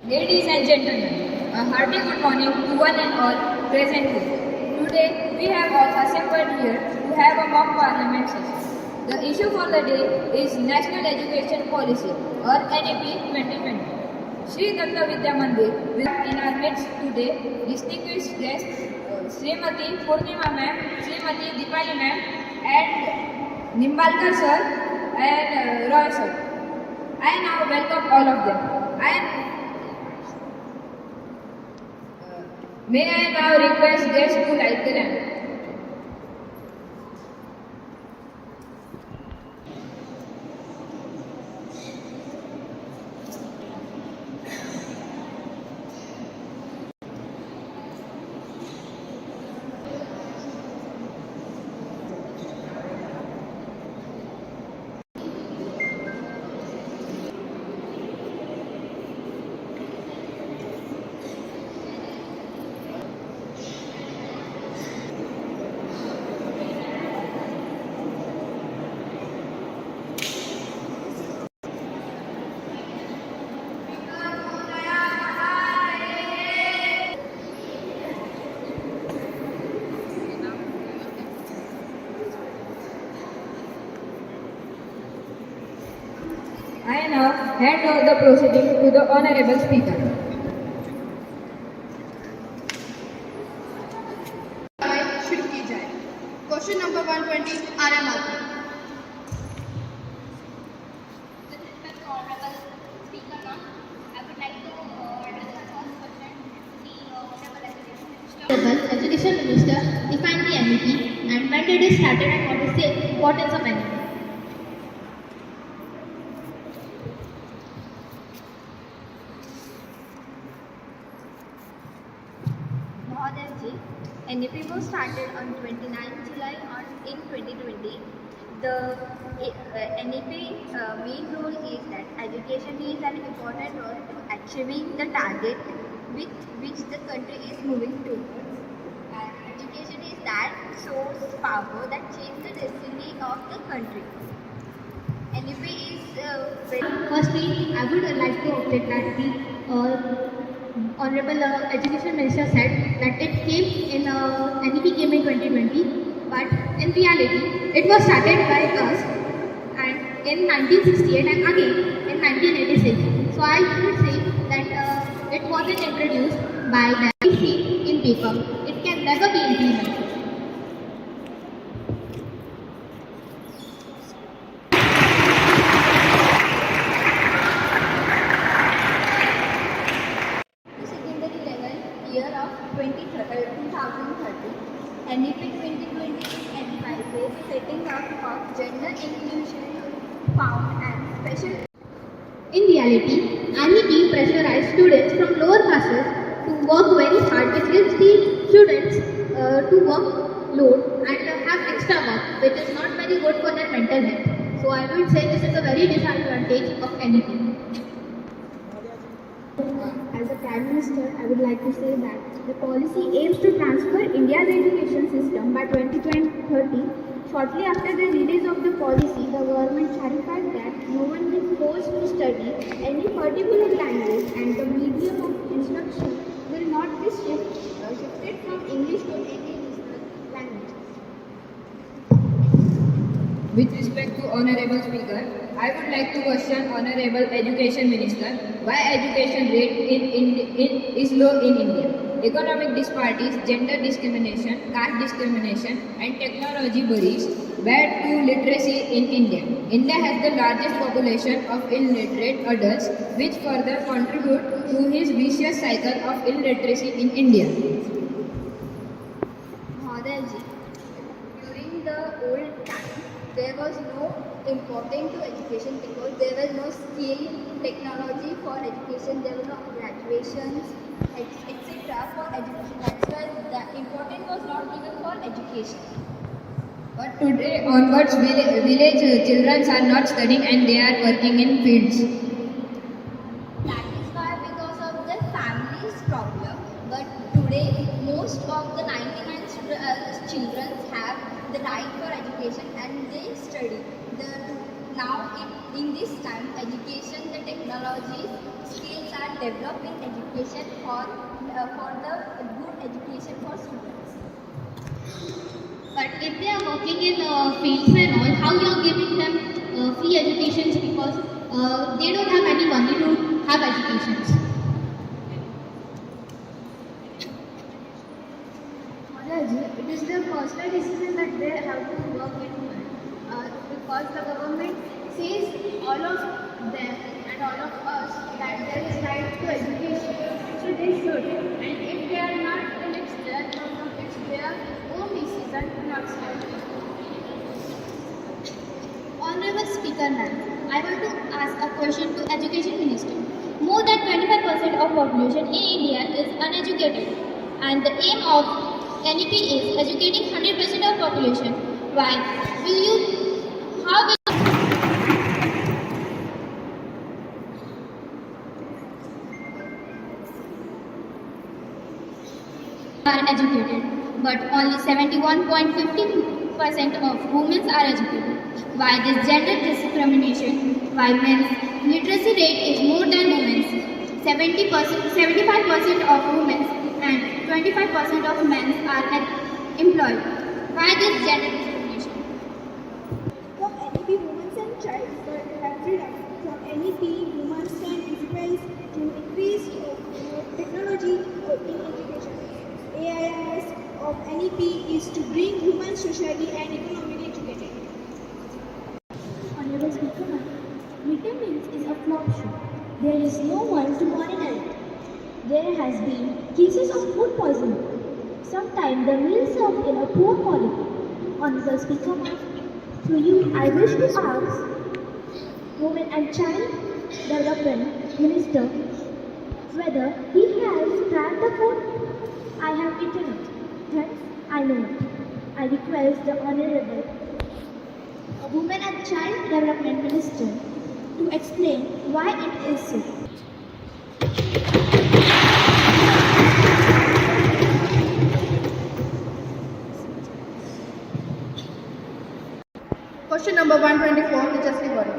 Ladies and gentlemen, a hearty good morning to one and all present here. Today we have all assembled here to have a mock parliament session. The issue for the day is National Education Policy or NEP 2020. Sri Datta Vidya Mandir will in our midst today distinguished guests Srimati Purnima ma'am, Srimati Dipali ma'am and Nimbalkar sir and Roy sir. I now welcome all of them. May I now request guests to light the lamp. I now hand over the proceeding to the Honorable Speaker. शुरू की जाए। Question number 120 RMR। With respect to Honorable Speaker, ma'am, I would like to address the first question. The Honorable Education Minister. Honorable Education Minister defined the NEP and when did it started and what is the importance of NEP? Mahodaya, NEP was started on 29 July in 2020. The NEP main role is that education is an important role to achieving the target with which the country is moving towards. And education is that source power that changes the destiny of the country. NEP is very Firstly, I would like to object that the Honorable Education Minister said that it came in NEP came in 2020, but in reality, it was started by us and in 1968 and again in 1986. So I would say that it wasn't introduced by the PC in paper. It can never be implemented. secondary level year of 2030. NEP 2020 advises setting up of gender inclusion found and special. In reality, NEP pressurized students from lower classes to work very hard, which gives the students to work load and have extra work, which is not very good for their mental health. So I would say this is a very disadvantage of NEP. As a Prime Minister, I would like to say that the policy aims to transfer India's education system by 2030. Shortly after the release of the policy, the government clarified that no one is forced to study any particular language and the medium of instruction will not be shifted from English to any language. With respect to Honorable Speaker, I would like to question Honorable Education Minister why education rate is low in India. Economic disparities, gender discrimination, caste discrimination and technology barriers bad to literacy in India. India has the largest population of illiterate adults which further contribute to his vicious cycle of illiteracy in India. Mahodaya, during the old time, there was no important to education because there was no skill, technology for education, there were no graduations, etc. for education. That's why the important was not given for education. But today onwards, village children are not studying and they are working in fields. That is why because of the family's problem. But today, most of the 99 children have the right for education and they study. Now in this time, education, the technology skills are developed in education for the good education for students. But if they are working in fields and all, how you are giving them free educations because they don't have any money to have educations? Motherji, it is their personal decision that they have to work in because the government says all of them and all of us that there is right to education. So they should. And if they are not, then it's their problem. It's their own decision to not study. Honorable Speaker Ma'am, I want to ask a question to Education Minister. More than 25% of population in India is uneducated, and the aim of NEP is educating 100% of population. Why will you? How will are educated, but only 71.50% of women are educated? Why this gender discrimination? Why men's literacy rate is more than women's? 75% of women and 25% of men are employed. Why this gender discrimination? From NEP, women and child have freedom. From NEP, women can influence to increased technology in education. AIS of NEP is to bring women socially and economically educated. Honorable Speaker, midday meals is a flop show. There is no one to monitor it. There has been cases of food poisoning. Sometimes the meals served in a poor quality. Honorable Speaker, through you, I wish to ask Women and Child Development Minister whether he has tried the food. I have eaten it. Hence, I know it. I request the Honorable Women and Child Development Minister to explain why it is so. Question number 124, Tejas Body.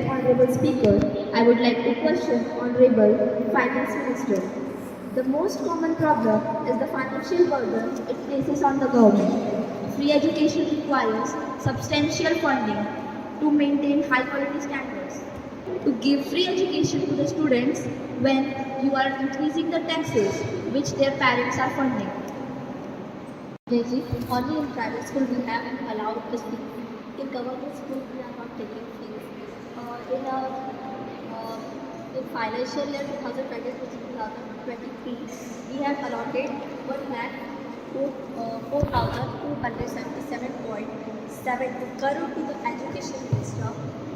Honorable Speaker, I would like to question Honorable Finance Minister. The most common problem is the financial burden it places on the government. Free education requires substantial funding to maintain high quality standards. To give free education to the students when you are increasing the taxes which their parents are funding. Only in private school we have allowed this thing. In government school we are not taking fees. In financial year 2022-2023, we have allotted 1,04,277.7 crore to the education minister.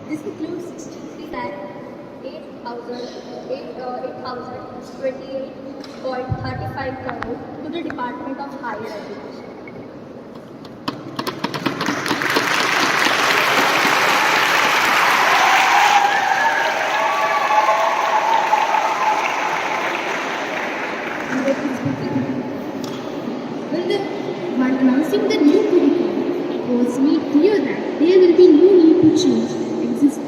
This includes 63,8,028.35 crore to the Department of Higher Education. While announcing the new curriculum, it was made clear that there will be no need to change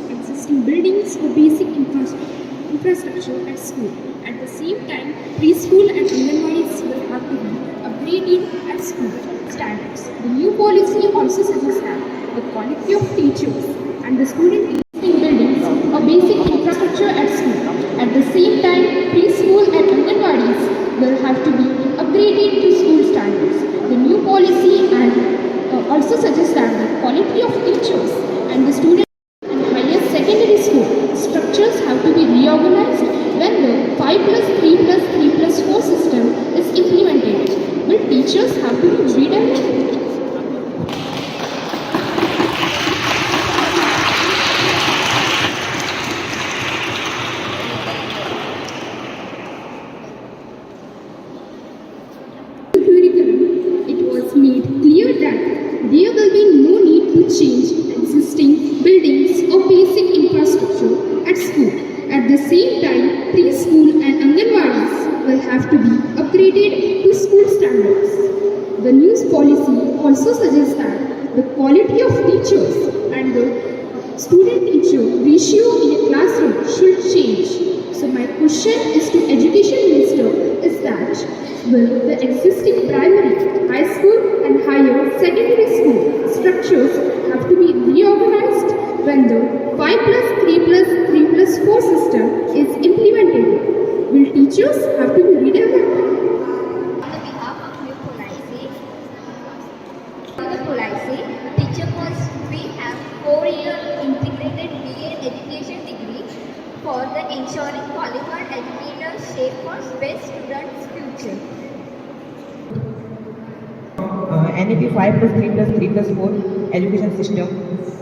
existing buildings or basic infrastructure at school. At the same time, preschool and Anganwadis will have to be upgraded at school standards. The new policy also suggests that the quality of teachers and the student existing buildings or basic infrastructure at school. At the same time, preschool and Anganwadis will have to be upgraded to school standards. The new policy and also suggests that the quality of teachers and the students in higher secondary school structures have to be reorganized when the 5+3+3+4 system is implemented. Will teachers have to be redirected? It was made clear that there will be no need to change existing buildings or basic infrastructure at school. At the same time, preschool and Anganwadis will have to be upgraded to school standards. The new policy also suggests that the quality of teachers and the Student-teacher ratio in a classroom should change. So my question is to Education Minister is that will the existing primary, high school and higher secondary school structures have to be reorganized when the 5 plus 3 plus 3 plus 4 system is implemented? Will teachers have to be redeveloped? On the behalf of New Policy, teacher post we have 4-year integrated BA education degree for the ensuring qualified educators shape for best students' future. NEP 5 plus 3 plus 3 plus 4 education system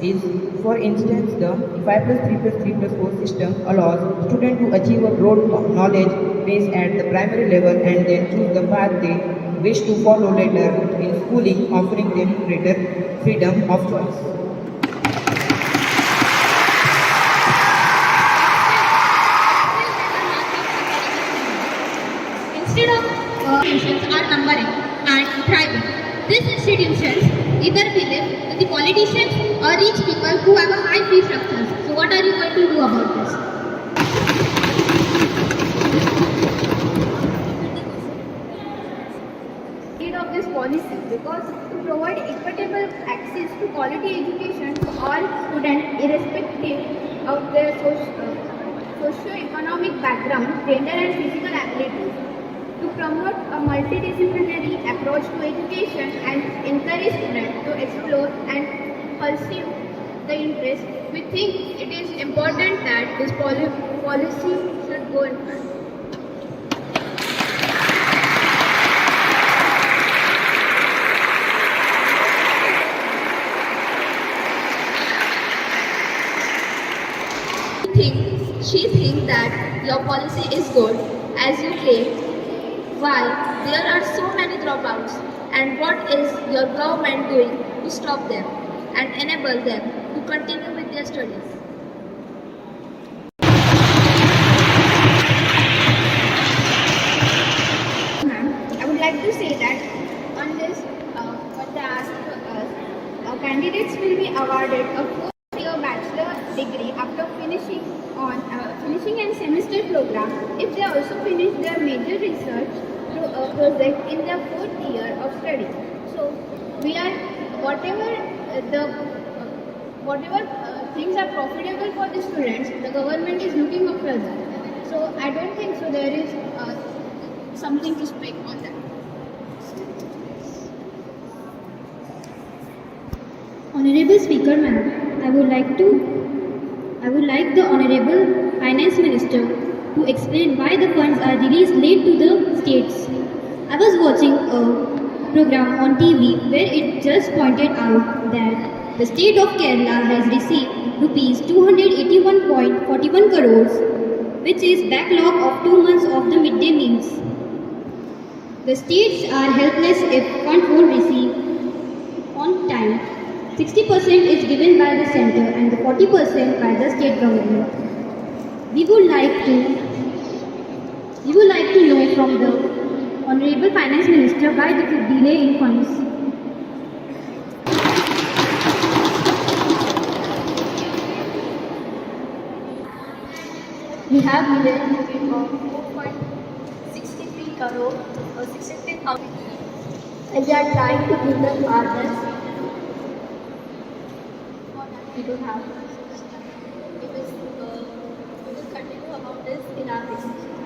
is, for instance, the 5 plus 3 plus 3 plus 4 system allows students to achieve a broad knowledge base at the primary level and then choose the path they wish to follow later in schooling, offering them greater freedom of choice. Instead of institutions are numbering and thriving, these institutions either believe in the politicians or rich people who have a high fee structures. So what are you going to do about this? Need of this policy because to provide equitable access to quality education to all students irrespective of their socio-economic background, gender and physical abilities. To promote a multidisciplinary approach to education and encourage students to explore and pursue the interest, we think it is important that this policy should go in front. She thinks that your policy is good as you claim. Why there are so many dropouts, and what is your government doing to stop them and enable them to continue with their studies? Ma'am, I would like to say that on this, what they asked for us, candidates will be awarded a 4-year bachelor degree after finishing an semester program if they also finish their major research project in their 4th year of study. So we are whatever things are profitable for the students, the government is looking after that. So I don't think so there is something to speak on that. Honorable Speaker, ma'am, I would like the Honorable Finance Minister to explain why the funds are released late to the states. I was watching a program on TV where it just pointed out that the state of Kerala has received rupees 281.41 crores, which is backlog of 2 months of the midday meals. The states are helpless if funds won't receive on time. 60% is given by the center and the 40% by the state government. We would like to know from the Honorable Finance Minister why the delay in funds. We have given of 4.63 crore or 63,000, and they are trying to give them others. We don't have. We will continue about this in our discussion.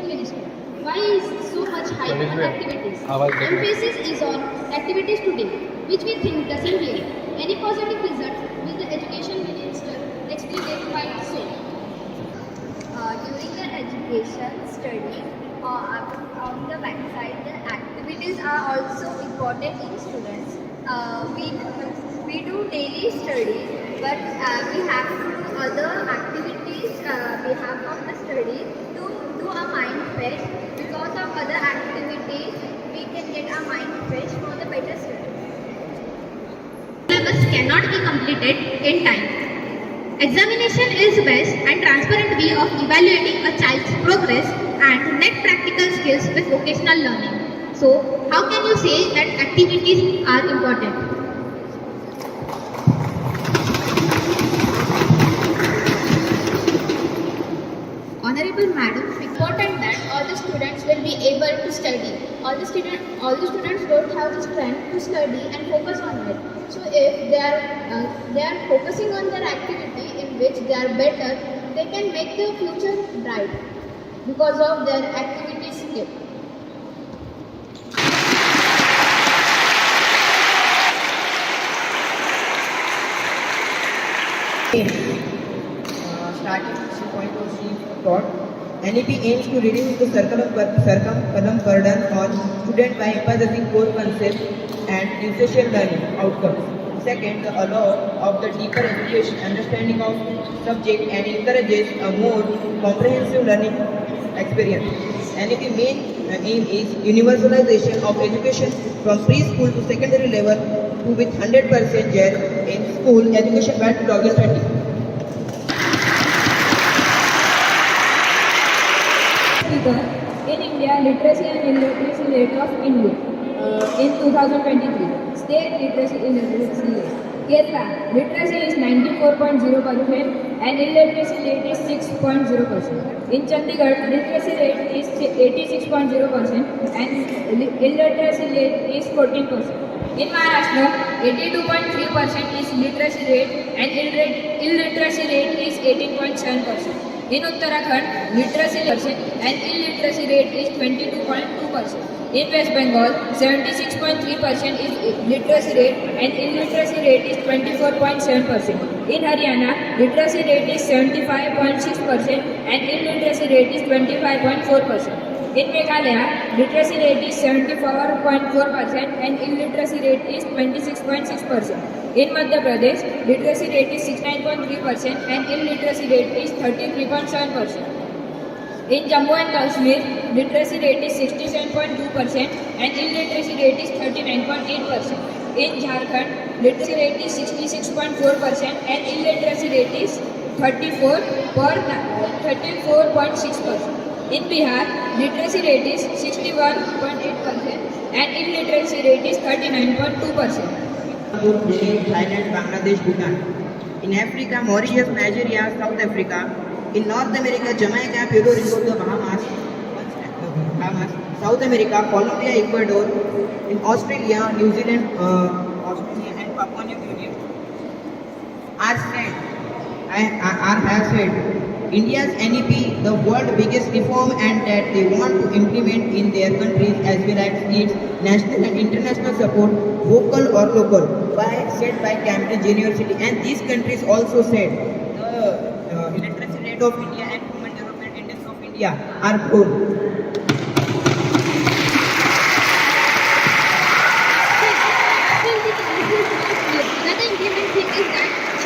Minister, why is so much hype on activities? Emphasis is on activities today, which we think doesn't really. Any positive result will the Education Minister explain why so? During the education study, on the backside, the activities are also important in students. We do daily study, but we have to do other activities behalf of the study to do a mind fresh. Because of other activities, we can get our mind fresh for the better study. Syllabus cannot be completed in time. Examination is best and transparent way of evaluating a child's progress and net practical skills with vocational learning. So, how can you say that activities are important? will be able to study. All the students don't have the strength to study and focus on it. So if they are focusing on their activity in which they are better, they can make their future bright because of their activity skill. Starting point of C thought, NEP aims to reduce the circumference burden on students by emphasizing core concepts and essential learning outcomes. Second, the allow of the deeper education understanding of subject and encourages a more comprehensive learning experience. NEP main aim is universalization of education from preschool to secondary level to with 100% share in school education by 2030. Speaker, in India, literacy and illiteracy rate of India in 2023. State literacy illiteracy rate. Kerala, literacy is 94.0% and illiteracy rate is 6.0%. In Chandigarh, literacy rate is 86.0% and illiteracy rate is 14%. In Maharashtra, 82.3% is literacy rate and illiteracy rate is 18.7%. In Uttarakhand, literacy percent and illiteracy rate is 22.2%. In West Bengal, 76.3% is literacy rate and illiteracy rate is 24.7%. In Haryana, literacy rate is 75.6% and illiteracy rate is 25.4%. In Meghalaya, literacy rate is 74.4% and illiteracy rate is 26.6%. In Madhya Pradesh, literacy rate is 69.3% and illiteracy rate is 33.7%. In Jammu and Kashmir, literacy rate is 67.2% and illiteracy rate is 39.8%. In Jharkhand, literacy rate is 66.4% and illiteracy rate is 34.6%. In Bihar, literacy rate is 61.8% and illiteracy rate is 39.2%. Thailand, Bangladesh, Bhutan. In Africa, Mauritius, Nigeria, South Africa. In North America, Jamaica, Puerto Rico, the Bahamas. South America, Colombia, Ecuador. In Australia, New Zealand, Australia and Papua New Guinea. Have said India's NEP, the world's biggest reform, and that they want to implement in their countries as well as its national and international support, vocal or local, said by Cambridge University. And these countries also said the literacy rate of India and Human Development Index of India are grown.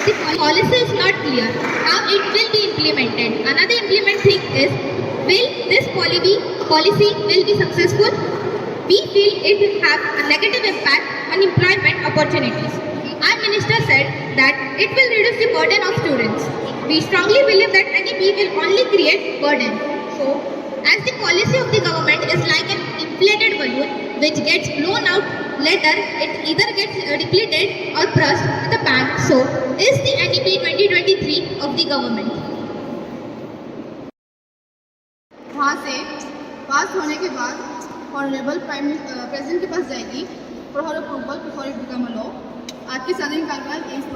The policy is not clear how it will be implemented. Another implement thing is, will this policy will be successful? We feel it will have a negative impact on employment opportunities. Our minister said that it will reduce the burden of students. We strongly believe that NEP will only create burden. So, as the policy of the government is like an inflated balloon which gets blown out, later it either gets depleted or burst with a bang. So, is the NEP 2023 of the government? वहाँ से पास होने के बाद honourable president के पास जाएगी for her approval before it become a law. आज की साधारण कार्यकाल AIIMS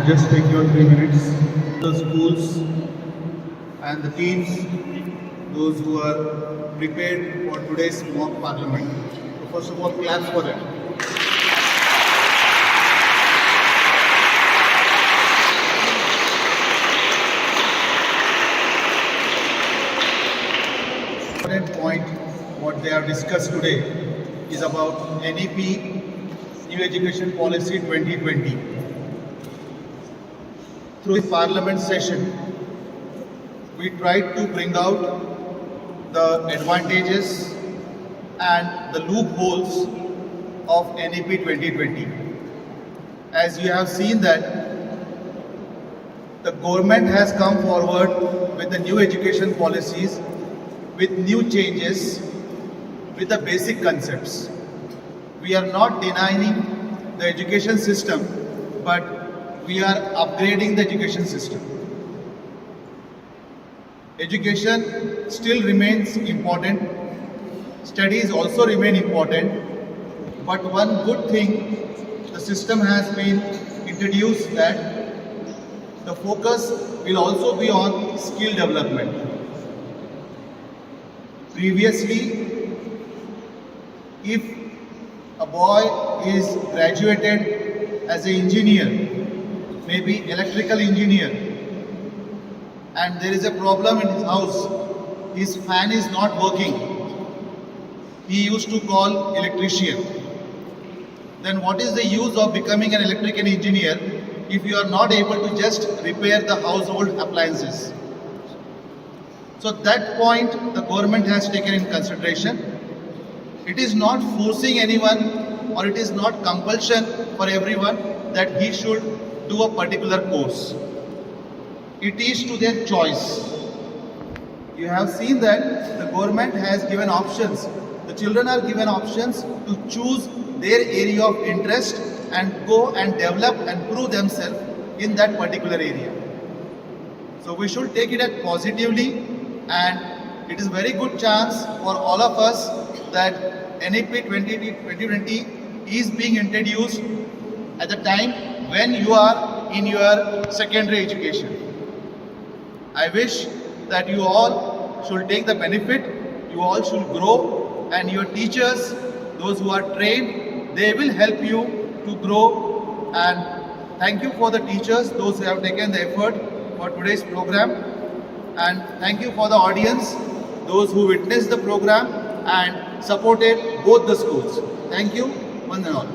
just take your 3 minutes. The schools and the teams, those who are prepared for today's mock parliament. So first of all, claps for them. Important point what they have discussed today is about NEP, New Education Policy 2020. Through the parliament session, we tried to bring out the advantages and the loopholes of NEP 2020. As you have seen that the government has come forward with the new education policies, with new changes, with the basic concepts. We are not denying the education system, but we are upgrading the education system. Education still remains important, studies also remain important, but one good thing the system has been introduced that the focus will also be on skill development. Previously, if a boy is graduated as an engineer, maybe electrical engineer, and there is a problem in his house, his fan is not working, he used to call electrician. Then what is the use of becoming an electrical engineer if you are not able to just repair the household appliances? So that point the government has taken in consideration. It is not forcing anyone or it is not compulsion for everyone that he should do a particular course. It is to their choice. You have seen that the government has given options. The children are given options to choose their area of interest and go and develop and prove themselves in that particular area. So we should take it as positively, and it is very good chance for all of us that NEP 2020 is being introduced at the time when you are in your secondary education. I wish that you all should take the benefit, you all should grow, and your teachers, those who are trained, they will help you to grow. And thank you for the teachers, those who have taken the effort for today's program. And thank you for the audience, those who witnessed the program and supported both the schools. Thank you, one and all.